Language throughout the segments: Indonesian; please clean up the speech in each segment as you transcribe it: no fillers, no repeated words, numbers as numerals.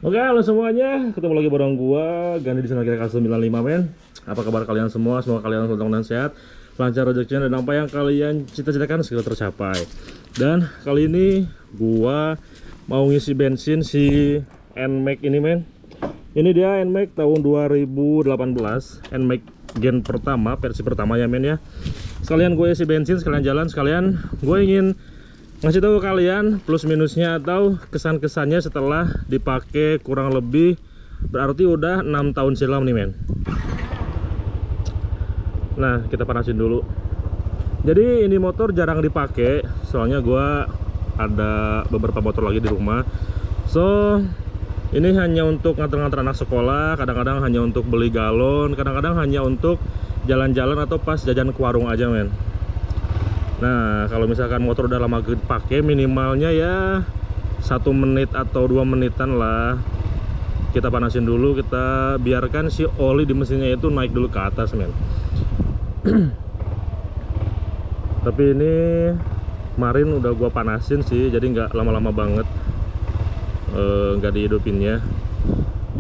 Oke, halo semuanya. Ketemu lagi bareng gua, Gandhi di channel Kira 95, men. Apa kabar kalian semua? Semoga kalian untung dan sehat, lancar rezekinya, dan apa yang kalian cita-citakan segera tercapai. Dan kali ini gua mau ngisi bensin si NMAX ini, men. Ini dia NMAX tahun 2018, NMAX gen pertama, versi pertama ya, men ya. Sekalian gue isi bensin, sekalian jalan, sekalian gue ingin ngasih tahu kalian plus minusnya atau kesan-kesannya setelah dipakai kurang lebih berarti udah 6 tahun silam nih, men. Nah, kita panasin dulu. Jadi ini motor jarang dipakai, soalnya gua ada beberapa motor lagi di rumah. So, ini hanya untuk nganter-nganter anak sekolah, kadang-kadang hanya untuk beli galon, kadang-kadang hanya untuk jalan-jalan atau pas jajan ke warung aja, men. Nah, kalau misalkan motor udah lama dipakai, minimalnya ya 1 menit atau 2 menitan lah. Kita panasin dulu, kita biarkan si oli di mesinnya itu naik dulu ke atas, men. Tapi ini kemarin udah gua panasin sih, jadi nggak lama-lama banget, nggak dihidupinnya.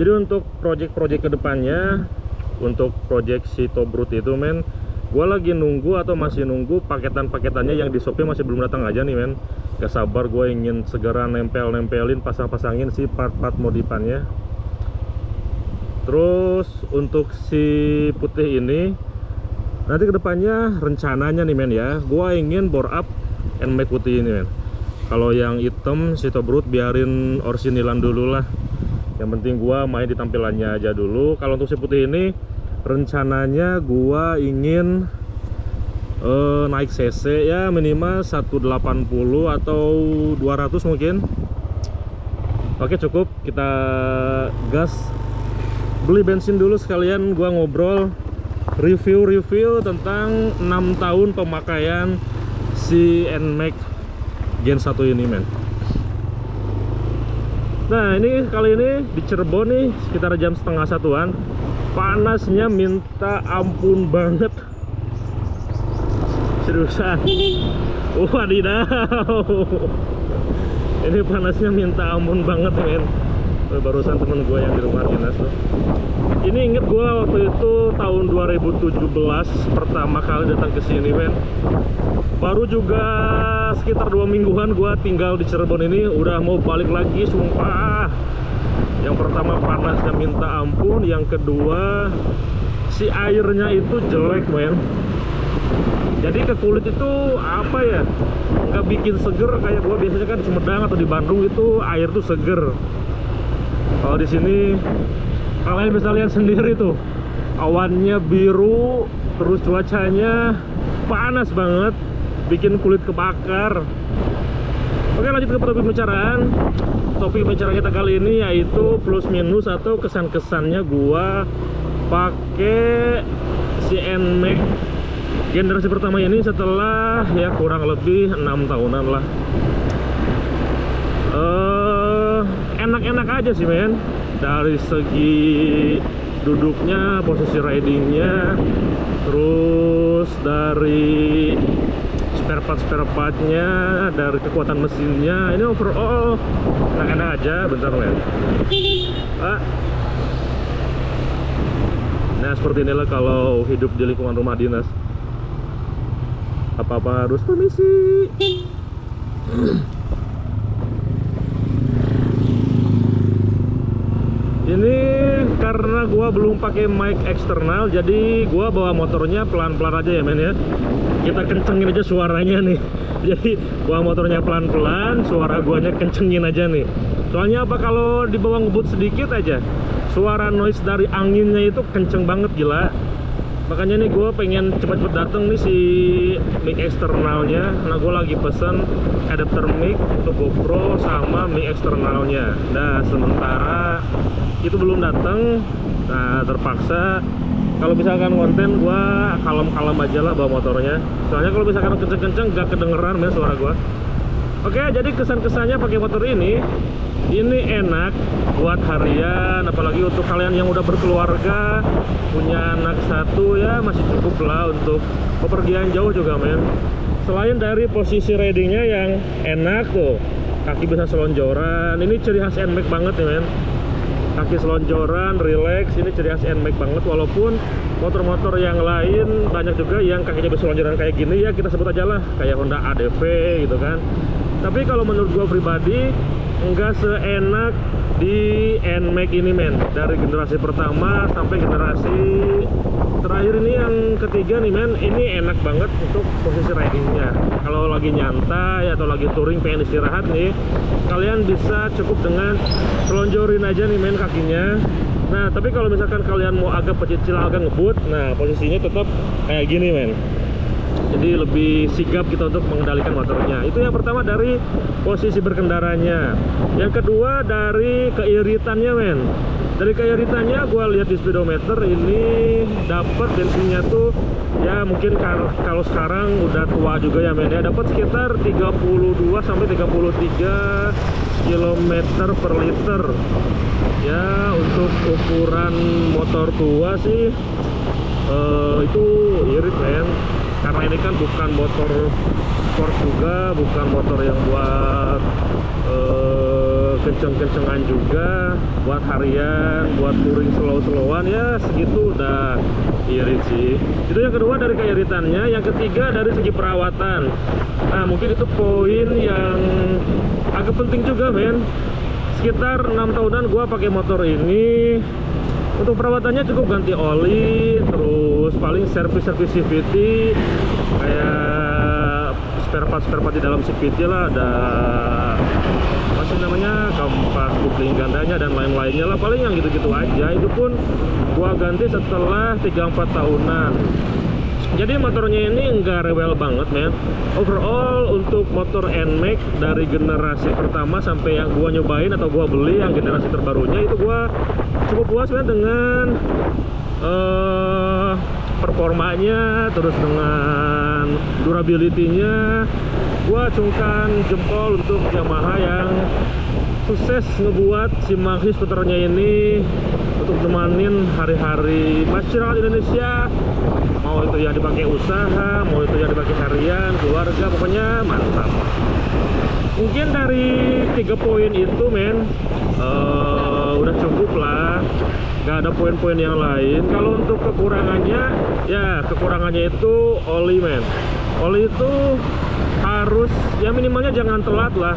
Jadi untuk project-project kedepannya, untuk project si Tobrut itu, men, gue lagi nunggu atau masih nunggu paketan-paketannya yang di Shopee masih belum datang aja nih, men. Gak sabar gue ingin segera nempelin, pasang-pasangin si part-part modifannya. Terus untuk si putih ini nanti kedepannya rencananya nih, men ya, gue ingin bore up NMAX putih ini, men. Kalau yang hitam si Tobrut biarin orsinilan dulu lah. Yang penting gue main di tampilannya aja dulu. Kalau untuk si putih ini rencananya gua ingin naik cc ya minimal 180 atau 200 mungkin. Oke, cukup, kita gas. Beli bensin dulu sekalian gua ngobrol review tentang 6 tahun pemakaian si NMAX Gen 1 ini, men. Nah, ini kali ini di Cirebon nih sekitar jam setengah satuan. Panasnya minta ampun banget, seriusan. Wadidaw, ini panasnya minta ampun banget, men. Barusan temen gue yang di rumah dinas tuh, ini inget gue waktu itu tahun 2017 pertama kali datang ke sini, men. Baru juga sekitar 2 mingguan gue tinggal di Cirebon ini, udah mau balik lagi, sumpah. Yang pertama panasnya minta ampun, yang kedua si airnya itu jelek, men. Jadi ke kulit itu apa ya, nggak bikin seger kayak gua biasanya kan di Sumedang atau di Bandung itu air tuh seger. Kalau di sini kalian bisa lihat sendiri tuh, awannya biru, terus cuacanya panas banget, bikin kulit kebakar. Oke, lanjut ke topik pembicaraan. Topik pembicaraan kita kali ini yaitu plus minus atau kesan-kesannya gua pakai si NMAX generasi pertama ini setelah ya kurang lebih 6 tahunan lah. Enak-enak aja sih, men. Dari segi duduknya, posisi ridingnya, terus dari spare partnya, dari kekuatan mesinnya, ini overall enak-enak aja. Bentar, men. Nah, seperti inilah kalau hidup di lingkungan rumah dinas, apa-apa harus permisi. Ini karena gua belum pakai mic eksternal, jadi gua bawa motornya pelan-pelan aja ya, men ya. Kita kencengin aja suaranya nih. Jadi bawa motornya pelan-pelan, suara guanya kencengin aja nih. Soalnya apa, kalau dibawa ngebut sedikit aja, suara noise dari anginnya itu kenceng banget, gila. Makanya nih gue pengen cepet-cepet dateng nih si mic eksternalnya. Nah, gue lagi pesen adapter mic untuk GoPro sama mic eksternalnya. Nah, sementara itu belum datang. Nah, terpaksa kalau misalkan konten gue kalem-kalem aja lah bawa motornya. Soalnya kalau misalkan kenceng-kenceng gak kedengeran, men, suara gue. Oke, jadi kesan-kesannya pakai motor ini enak buat harian, apalagi untuk kalian yang udah berkeluarga, punya anak satu ya, masih cukup lah untuk bepergian jauh juga, men. Selain dari posisi ridingnya yang enak tuh, kaki bisa selonjoran, ini ciri khas NMAX banget nih, men. kaki selonjoran, relax. Ini ciri khas NMAX banget. Walaupun motor-motor yang lain banyak juga yang kakinya berselonjoran kayak gini, ya kita sebut aja lah kayak Honda ADV gitu kan. Tapi kalau menurut gua pribadi nggak seenak di NMAX ini men, dari generasi pertama sampai generasi terakhir ini yang ketiga nih men. Ini enak banget untuk posisi ridingnya. Kalau lagi nyantai atau lagi touring pengen istirahat nih, kalian bisa cukup dengan selonjorin aja nih men kakinya. Nah tapi kalau misalkan kalian mau agak pecicil, agak ngebut, nah posisinya tetap kayak gini men. Jadi lebih sigap kita untuk mengendalikan motornya. Itu yang pertama dari posisi berkendaranya. Yang kedua dari keiritannya men. Dari keiritannya gue lihat di speedometer ini dapat bensinnya tuh ya mungkin kalau sekarang udah tua juga ya men ya, dapat sekitar 32 sampai 33 km per liter. Ya untuk ukuran motor tua sih itu irit men. Karena ini kan bukan motor sport juga, bukan motor yang buat kenceng-kencengan juga, buat harian, buat touring slow-slowan, ya segitu udah irit sih. Itu yang kedua dari keiritannya. Yang ketiga dari segi perawatan. Nah mungkin itu poin yang agak penting juga men. Sekitar 6 tahunan gua pakai motor ini. Untuk perawatannya cukup ganti oli, terus paling servis-servis CVT kayak spare part di dalam CVT lah, ada apa sih namanya, kampas kupling gandanya dan lain-lainnya lah, paling yang gitu-gitu aja. Itu pun gua ganti setelah 3-4 tahunan. Jadi motornya ini enggak rewel banget men. Overall untuk motor NMAX dari generasi pertama sampai yang gua nyobain atau gua beli yang generasi terbarunya, itu gua cukup puas men dengan performanya, terus dengan durability-nya. Gua acungkan jempol untuk Yamaha yang sukses ngebuat si Maxi skuternya ini untuk nemanin hari-hari masyarakat Indonesia, mau itu yang dipakai usaha, mau itu yang dipakai harian, keluarga, pokoknya mantap. Mungkin dari 3 poin itu men udah cukup lah, gak ada poin-poin yang lain. Kalau untuk kekurangannya, ya kekurangannya itu oli men. Oli itu harus ya minimalnya jangan telat lah,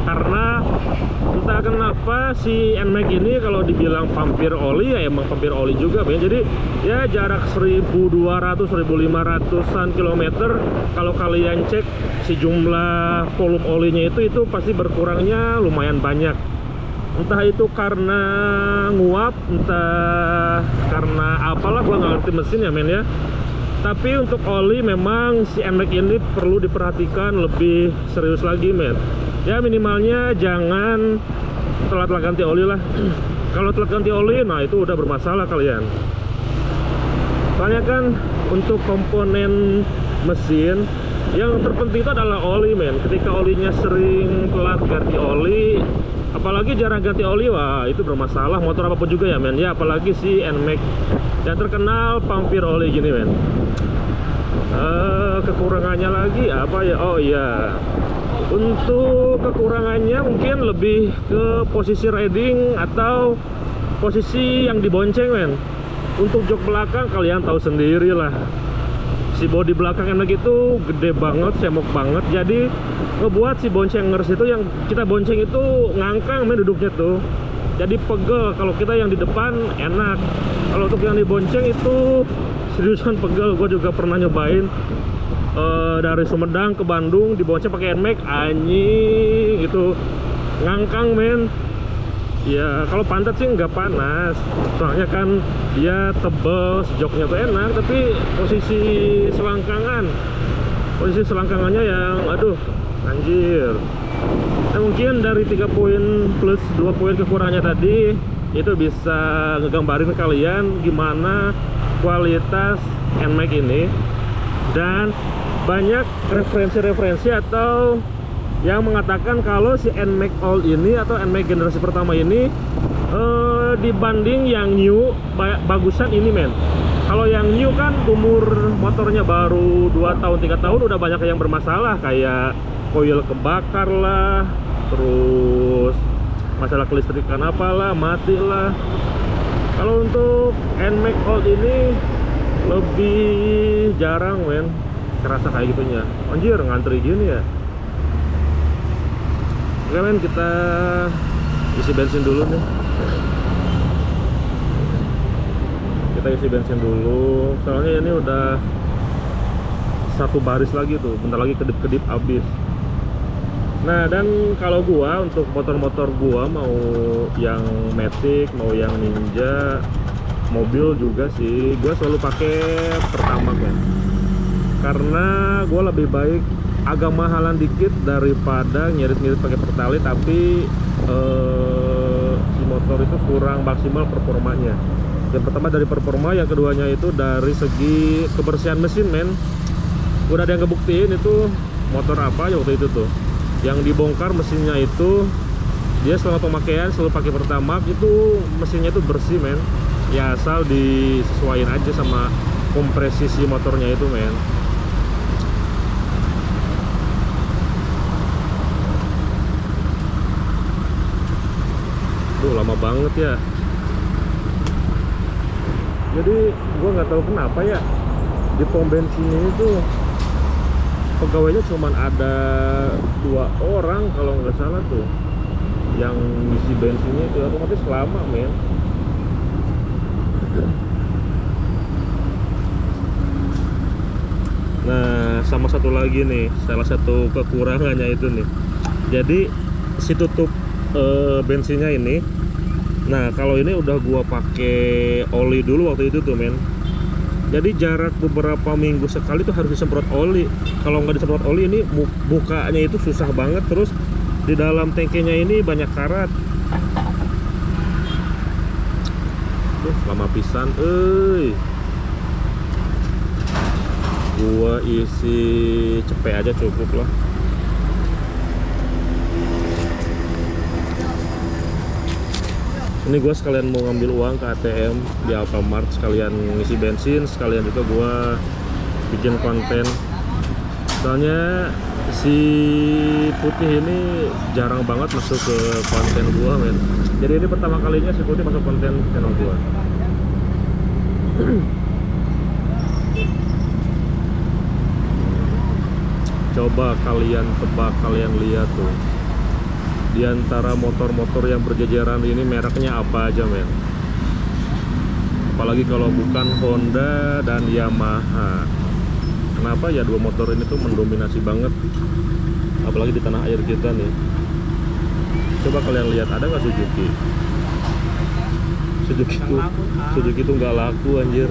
karena entah kenapa si NMAX ini kalau dibilang pampir oli ya emang pampir oli juga men. Jadi ya jarak 1200-1500an kilometer kalau kalian cek si jumlah volume olinya itu pasti berkurangnya lumayan banyak. Entah itu karena nguap, entah karena apalah, gua nggak ngerti mesin ya men ya. Tapi untuk oli memang si NMAX ini perlu diperhatikan lebih serius lagi men. Ya minimalnya jangan telat ganti oli lah. Kalau telat ganti oli, nah itu udah bermasalah kalian. Soalnya kan untuk komponen mesin yang terpenting itu adalah oli men. Ketika olinya sering telat ganti oli, apalagi jarang ganti oli, wah itu bermasalah. Motor apapun juga ya men ya, apalagi si NMAX yang terkenal pampir oli gini men. Kekurangannya lagi apa ya? Oh iya, untuk kekurangannya mungkin lebih ke posisi riding atau posisi yang dibonceng men. Untuk jok belakang kalian tahu sendiri lah, si bodi belakang NMAX itu gede banget, semok banget. Jadi ngebuat si boncengers itu yang kita bonceng itu ngangkang men duduknya tuh. Jadi pegel. Kalau kita yang di depan enak, kalau untuk yang dibonceng itu seriusan pegel. Gue juga pernah nyobain dari Sumedang ke Bandung dibonceng pakai NMAX, anjing itu ngangkang men. Ya kalau pantat sih nggak panas, soalnya kan dia tebel, joknya tuh enak. Tapi posisi selangkangannya yang aduh anjir. Nah, mungkin dari 3 poin plus 2 poin kekurangannya tadi itu bisa ngegambarin kalian gimana kualitas NMAX ini. Dan banyak referensi-referensi atau yang mengatakan kalau si NMAX old ini atau NMAX generasi pertama ini dibanding yang new bagusan ini men. Kalau yang new kan umur motornya baru 2 tahun 3 tahun udah banyak yang bermasalah, kayak koil kebakar lah, terus masalah kelistrikan apalah, matilah. Kalau untuk NMAX Old ini lebih jarang men kerasa kayak gitunya. Anjir, ngantri gini ya. Oke men, kita isi bensin dulu nih. Kita isi bensin dulu, soalnya ini udah satu baris lagi tuh, bentar lagi kedip-kedip habis. Nah, dan kalau gua untuk motor-motor gua mau yang Matic, mau yang Ninja, mobil juga sih, gua selalu pakai Pertamax ya. Karena gua lebih baik agak mahalan dikit daripada ngirit-ngirit pakai Pertalite tapi si motor itu kurang maksimal performanya. Yang pertama dari performa, yang keduanya itu dari segi kebersihan mesin men. Udah ada yang ngebuktiin itu motor apa ya waktu itu tuh, yang dibongkar mesinnya itu, dia selama pemakaian selalu pakai Pertamax, itu mesinnya itu bersih men. Ya asal disesuaikan aja sama kompresi si motornya itu men. Tuh lama banget ya. Jadi gua nggak tahu kenapa ya di pom bensin ini tuh pegawainya cuman ada 2 orang kalau nggak salah tuh, yang ngisi bensinnya itu otomatis lama men. Nah, sama satu lagi nih, salah satu kekurangannya itu nih, jadi si tutup bensinnya ini, nah kalau ini udah gua pakai oli dulu waktu itu tuh men. Jadi jarak beberapa minggu sekali tuh harus disemprot oli. Kalau nggak disemprot oli ini bukanya itu susah banget. Terus di dalam tangkinya ini banyak karat. Lama pisan, gua isi cepet aja cukup lah. Ini gue sekalian mau ngambil uang ke ATM di Alfamart, sekalian ngisi bensin, sekalian juga gue bikin konten. Soalnya si Putih ini jarang banget masuk ke konten gue men. Jadi ini pertama kalinya si Putih masuk konten channel gue. Coba kalian tebak, kalian lihat tuh, di antara motor-motor yang berjajaran ini mereknya apa aja men. Apalagi kalau bukan Honda dan Yamaha. Kenapa ya dua motor ini tuh mendominasi banget, apalagi di tanah air kita nih. Coba kalian lihat, ada nggak Suzuki? Suzuki tuh nggak laku anjir.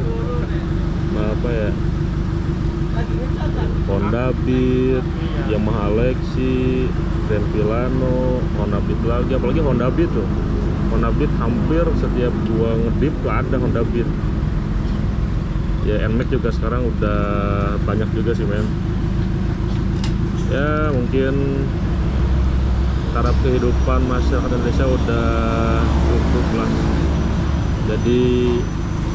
Apa ya, Honda Beat, Yamaha Lexi, Grand Pilano, Honda Beat lagi, apalagi Honda Beat tuh. Honda Beat hampir setiap gua ngedip tuh ada Honda Beat. Ya NMAX juga sekarang udah banyak juga sih men. Ya mungkin taraf kehidupan masyarakat Indonesia udah cukup lah. Jadi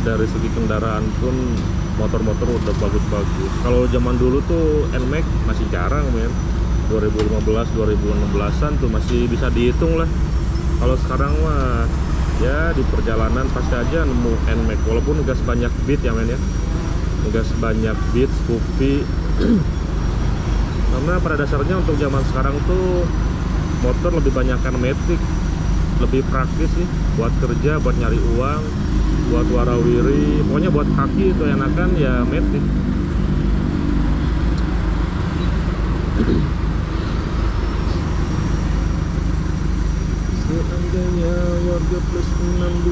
dari segi kendaraan pun motor-motor udah bagus-bagus. Kalau zaman dulu tuh NMAX masih jarang men. 2015, 2016an tuh masih bisa dihitung lah. Kalau sekarang mah ya di perjalanan pasti aja nemu NMAX, walaupun nggak sebanyak Beat ya men ya, nggak sebanyak Beat, Scoopy. Karena pada dasarnya untuk zaman sekarang tuh motor lebih banyakkan Matic, lebih praktis sih buat kerja, buat nyari uang, buat warawiri, pokoknya buat kaki itu enakan ya Matic. Seandainya warga plus 62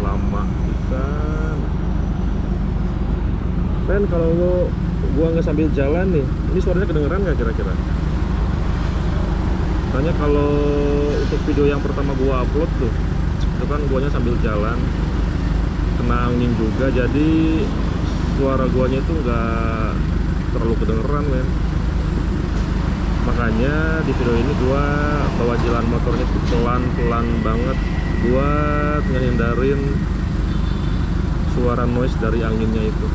lama ikan. Dan kalau gua nggak sambil jalan nih, ini suaranya kedengeran nggak kira-kira? Soalnya kalau untuk video yang pertama gua upload tuh, itu kan guanya sambil jalan, kena angin juga, jadi suara guanya itu nggak terlalu kedengeran men. Makanya di video ini gua bawa jalan motornya tuh pelan-pelan banget buat ngehindarin suara noise dari anginnya itu.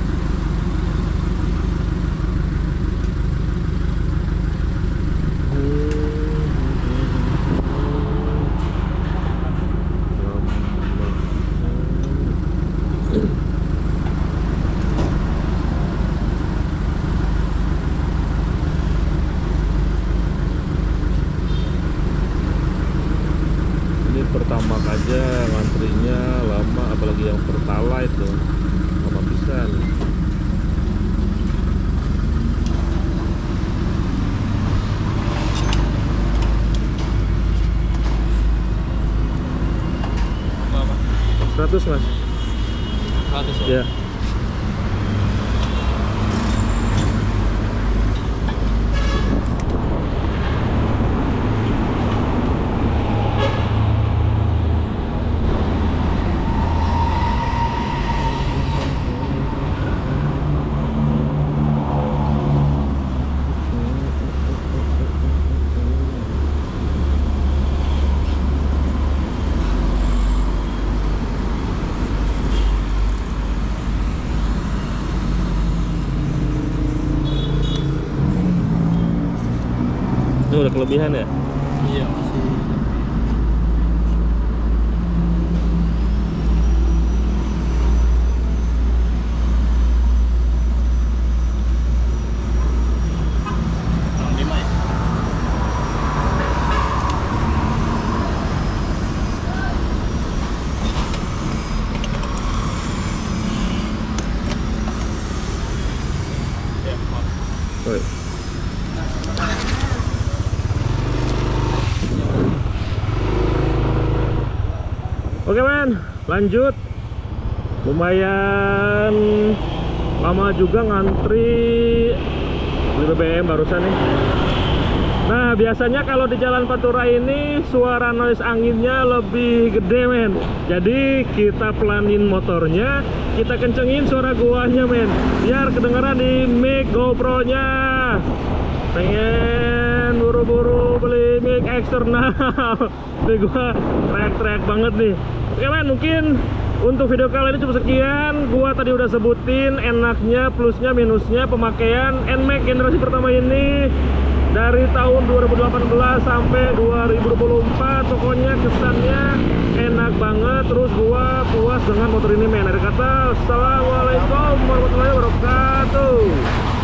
mas. 100 Ya. Ini udah kelebihan ya? Iya, masih. Lima ya? Ya, Pak. Oi. Oke men, lanjut. Lumayan lama juga ngantri beli BBM barusan nih. Nah biasanya kalau di Jalan Pantura ini suara noise anginnya lebih gede men. Jadi kita pelanin motornya, kita kencengin suara guanya men, biar kedengeran di mic GoPro-nya. Pengen buru-buru beli mic eksternal. Nih gua teriak-teriak banget nih. Oke men, mungkin untuk video kali ini cukup sekian. Gua tadi udah sebutin enaknya, plusnya, minusnya pemakaian NMAX generasi pertama ini dari tahun 2018 sampai 2024. Pokoknya kesannya enak banget. Terus gua puas dengan motor ini men. Ada kata assalamualaikum warahmatullahi wabarakatuh.